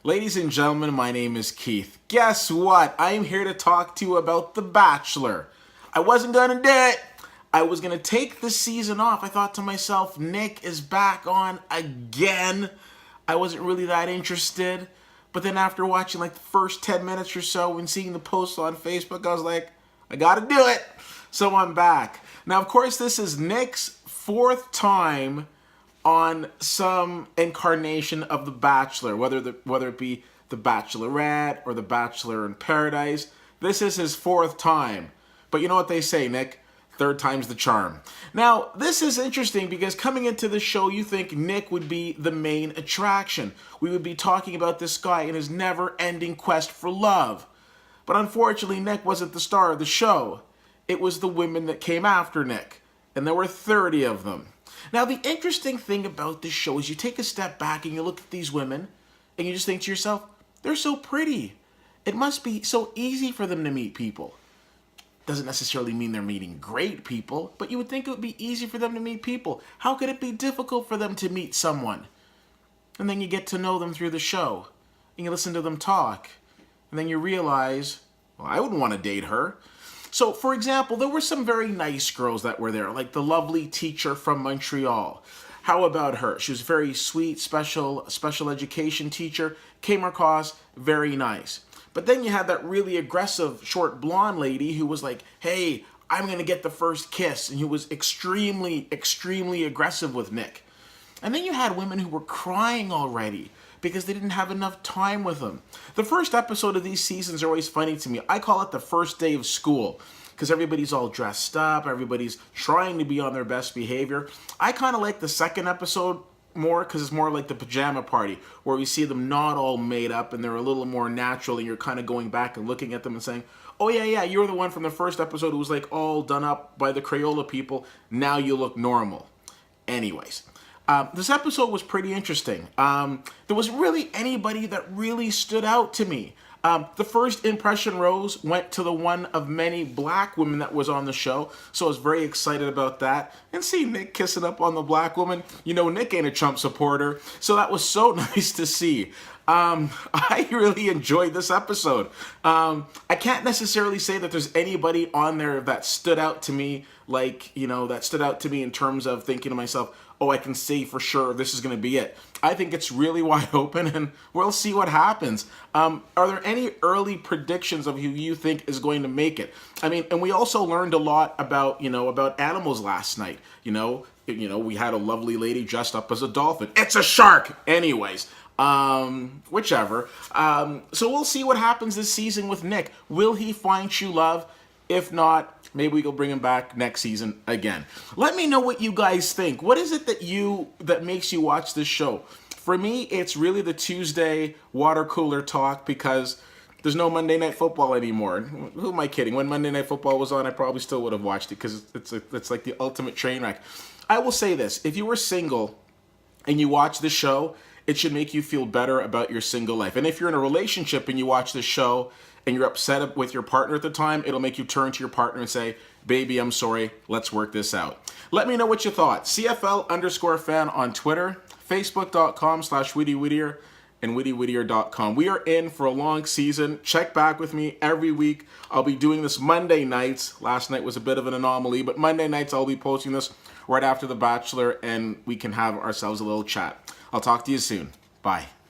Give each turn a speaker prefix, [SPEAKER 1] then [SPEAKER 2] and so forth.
[SPEAKER 1] Ladies and gentlemen, my name is Keith. Guess what? I am here to talk to you about The Bachelor. I wasn't gonna do it. I was gonna take the season off. I thought to myself, Nick is back on again. I wasn't really that interested. But then after watching like the first 10 minutes or so and seeing the posts on Facebook, I was like, I gotta do it. So I'm back. Now, of course, this is Nick's fourth time on some incarnation of The Bachelor, whether it be The Bachelorette or The Bachelor in Paradise. This is his fourth time. But you know what they say, Nick? Third time's the charm. Now, this is interesting because coming into the show, you think Nick would be the main attraction. We would be talking about this guy and his never-ending quest for love. But unfortunately, Nick wasn't the star of the show. It was the women that came after Nick. And there were 30 of them. Now, the interesting thing about this show is you take a step back and you look at these women and you just think to yourself, they're so pretty. It must be so easy for them to meet people. Doesn't necessarily mean they're meeting great people, but you would think it would be easy for them to meet people. How could it be difficult for them to meet someone? And then you get to know them through the show and you listen to them talk. And then you realize, well, I wouldn't want to date her. So, for example, there were some very nice girls that were there, like the lovely teacher from Montreal. How about her? She was a very sweet, special education teacher, came across very nice. But then you had that really aggressive, short blonde lady who was like, hey, I'm going to get the first kiss, and who was extremely, extremely aggressive with Nick. And then you had women who were crying already because they didn't have enough time with him. The first episode of these seasons are always funny to me. I call it the first day of school because everybody's all dressed up, everybody's trying to be on their best behavior. I kind of like the second episode more because it's more like the pajama party where we see them not all made up and they're a little more natural and you're kind of going back and looking at them and saying, oh yeah, you were the one from the first episode who was like all done up by the Crayola people. Now you look normal. Anyways. This episode was pretty interesting. There wasn't really anybody that really stood out to me. The first impression rose went to the one of many black women that was on the show, so I was very excited about that. And seeing Nick kissing up on the black woman, you know Nick ain't a Trump supporter, so that was so nice to see. I really enjoyed this episode. I can't necessarily say that there's anybody on there that stood out to me, that stood out to me in terms of thinking to myself, oh, I can say for sure this is going to be it. I think it's really wide open, and we'll see what happens. Are there any early predictions of who you think is going to make it? I mean, and we also learned a lot about animals last night. We had a lovely lady dressed up as a dolphin. It's a shark! Anyways. Whichever. So we'll see what happens this season with Nick. Will he find true love? If not, maybe we'll bring him back next season again. Let me know what you guys think. What is it that makes you watch this show? For me, it's really the Tuesday water cooler talk because there's no Monday Night Football anymore. Who am I kidding? When Monday Night Football was on, I probably still would have watched it because it's like the ultimate train wreck. I will say this. If you were single and you watch this show, it should make you feel better about your single life. And if you're in a relationship and you watch this show and you're upset with your partner at the time, it'll make you turn to your partner and say, baby, I'm sorry, let's work this out. Let me know what you thought. CFL_fan on Twitter, Facebook.com/WhittyWhittier, and WhittyWhittier.com. We are in for a long season. Check back with me every week. I'll be doing this Monday nights. Last night was a bit of an anomaly, but Monday nights I'll be posting this right after The Bachelor, and we can have ourselves a little chat. I'll talk to you soon. Bye.